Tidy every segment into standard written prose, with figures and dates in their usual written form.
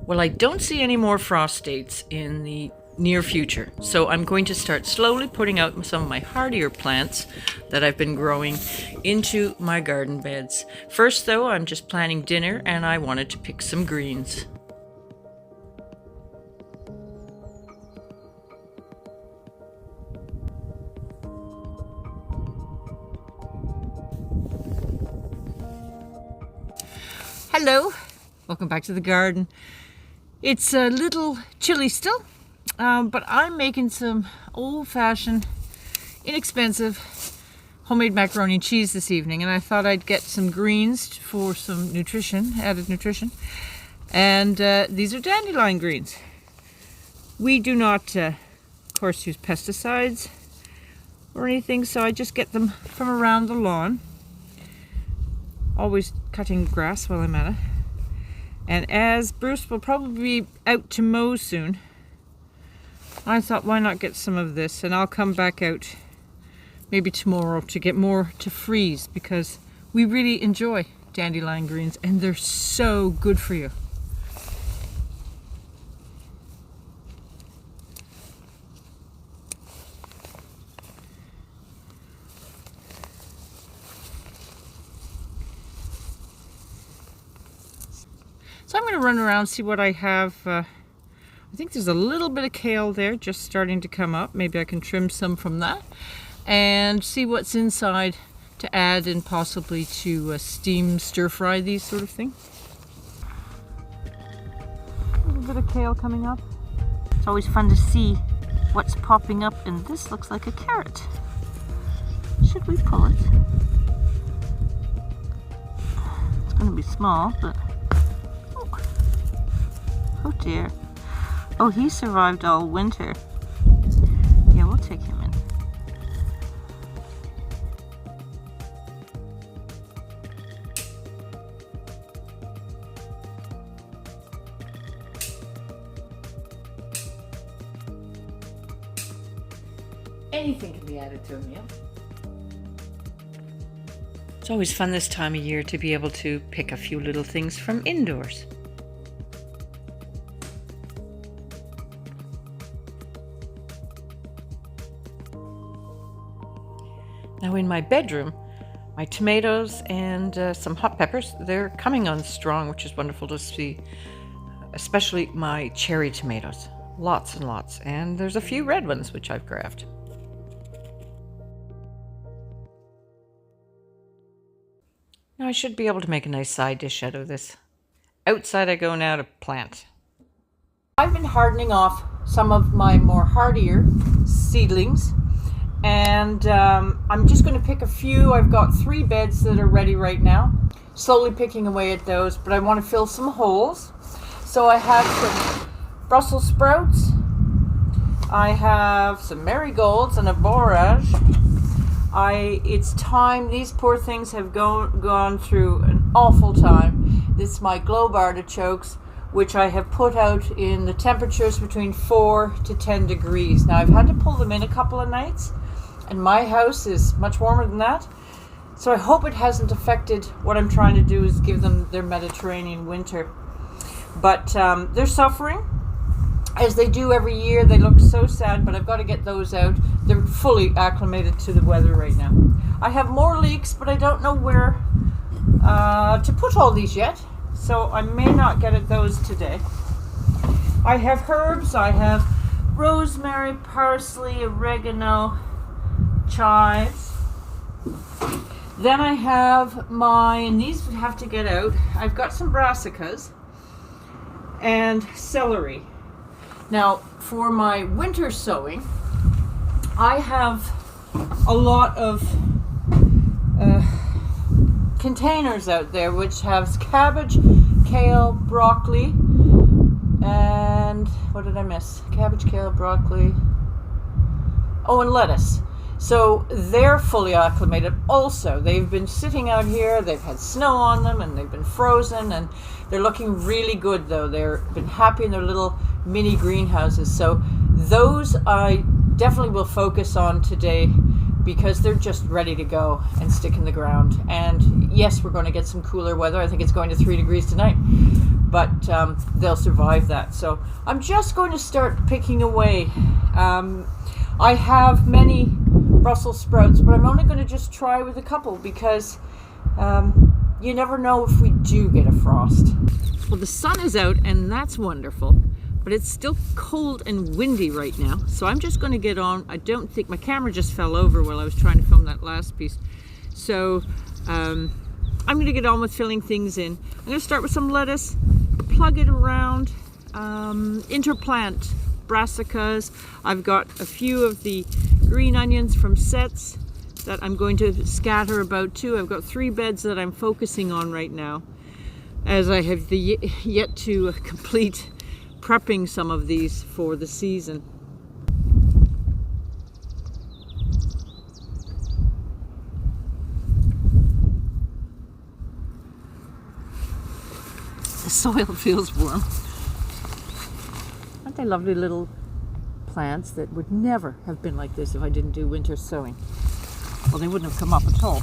Well, I don't see any more frost dates in the near future, so I'm going to start slowly putting out some of my hardier plants that I've been growing into my garden beds. First though, I'm just planning dinner and I wanted to pick some greens. Hello, welcome back to the garden. It's a little chilly still, but I'm making some old-fashioned, inexpensive homemade macaroni and cheese this evening, and I thought I'd get some greens for some nutrition, added nutrition. And these are dandelion greens. We do not, of course, use pesticides or anything, so I just get them from around the lawn. Always cutting grass while I'm at it. And as Bruce will probably be out to mow soon, I thought why not get some of this, and I'll come back out maybe tomorrow to get more to freeze, because we really enjoy dandelion greens and they're so good for you. So I'm going to run around, see what I have. I think there's a little bit of kale there just starting to come up. Maybe I can trim some from that and see what's inside to add and possibly to steam, stir fry, these sort of things. A little bit of kale coming up. It's always fun to see what's popping up, and this looks like a carrot. Should we pull it? It's going to be small, but oh dear. Oh, he survived all winter. Yeah, we'll take him in. Anything can be added to a meal. It's always fun this time of year to be able to pick a few little things from indoors. Now in my bedroom, my tomatoes and some hot peppers, they're coming on strong, which is wonderful to see, especially my cherry tomatoes. Lots and lots, and there's a few red ones which I've grabbed. Now I should be able to make a nice side dish out of this. Outside I go now to plant. I've been hardening off some of my more hardier seedlings. And I'm just going to pick a few. I've got 3 beds that are ready right now. Slowly picking away at those, but I want to fill some holes. So I have some Brussels sprouts. I have some marigolds and a borage. It's time. These poor things have gone through an awful time. This is my globe artichokes, which I have put out in the temperatures between 4 to 10 degrees. Now I've had to pull them in a couple of nights, and my house is much warmer than that, so I hope it hasn't affected what I'm trying to do, is give them their Mediterranean winter. But they're suffering, as they do every year. They look so sad, but I've got to get those out. They're fully acclimated to the weather right now. I have more leeks, but I don't know where to put all these yet, so I may not get at those today. I have herbs. I have rosemary, parsley, oregano, chives. Then I have and these would have to get out, I've got some brassicas and celery. Now for my winter sowing, I have a lot of containers out there which have cabbage, kale, broccoli, and what did I miss? Cabbage, kale, broccoli, oh, and lettuce. So they're fully acclimated also. They've been sitting out here, they've had snow on them, and they've been frozen, and they're looking really good though. They've been happy in their little mini greenhouses. So those I definitely will focus on today, because they're just ready to go and stick in the ground. And yes, we're going to get some cooler weather. I think it's going to 3 degrees tonight. but they'll survive that. So I'm just going to start picking away. I have many Brussels sprouts, but I'm only going to just try with a couple because you never know if we do get a frost. Well, the sun is out and that's wonderful, but it's still cold and windy right now. So I'm just going to get on. I don't think my camera just fell over while I was trying to film that last piece. So I'm going to get on with filling things in. I'm going to start with some lettuce, plug it around, interplant brassicas. I've got a few of the green onions from sets that I'm going to scatter about too. I've got 3 beds that I'm focusing on right now, as I have yet to complete prepping some of these for the season. The soil feels warm. Aren't they lovely little plants that would never have been like this if I didn't do winter sowing? Well, they wouldn't have come up at all.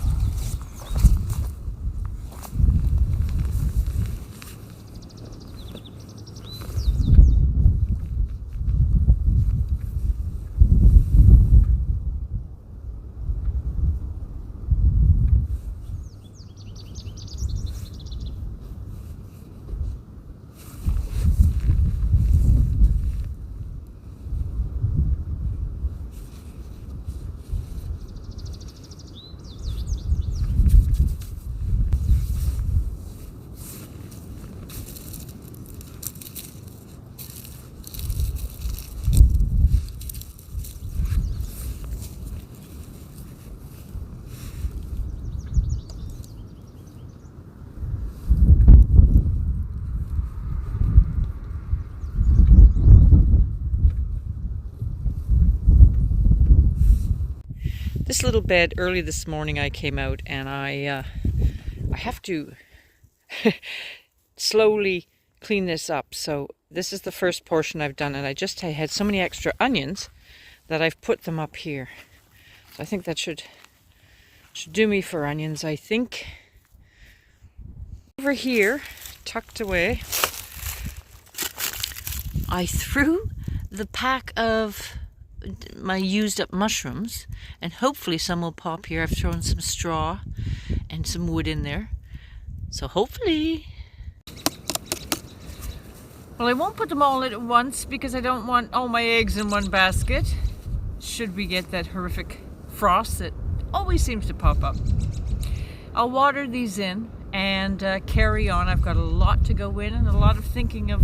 This little bed, early this morning I came out and I have to slowly clean this up. So this is the first portion I've done, and I had so many extra onions that I've put them up here. So I think that should do me for onions, I think. Over here, tucked away, I threw the pack of my used up mushrooms, and hopefully some will pop here. I've thrown some straw and some wood in there, so hopefully. Well, I won't put them all in at once because I don't want all my eggs in one basket should we get that horrific frost that always seems to pop up. I'll water these in and carry on. I've got a lot to go in and a lot of thinking of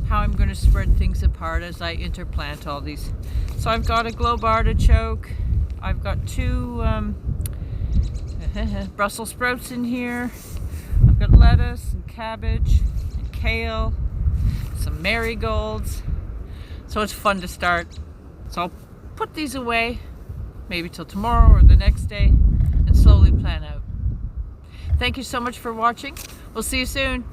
how I'm going to spread things apart as I interplant all these. So I've got a globe artichoke, I've got 2 Brussels sprouts in here, I've got lettuce and cabbage and kale, some marigolds. So it's fun to start. So I'll put these away maybe till tomorrow or the next day and slowly plan out. Thank you so much for watching. We'll see you soon.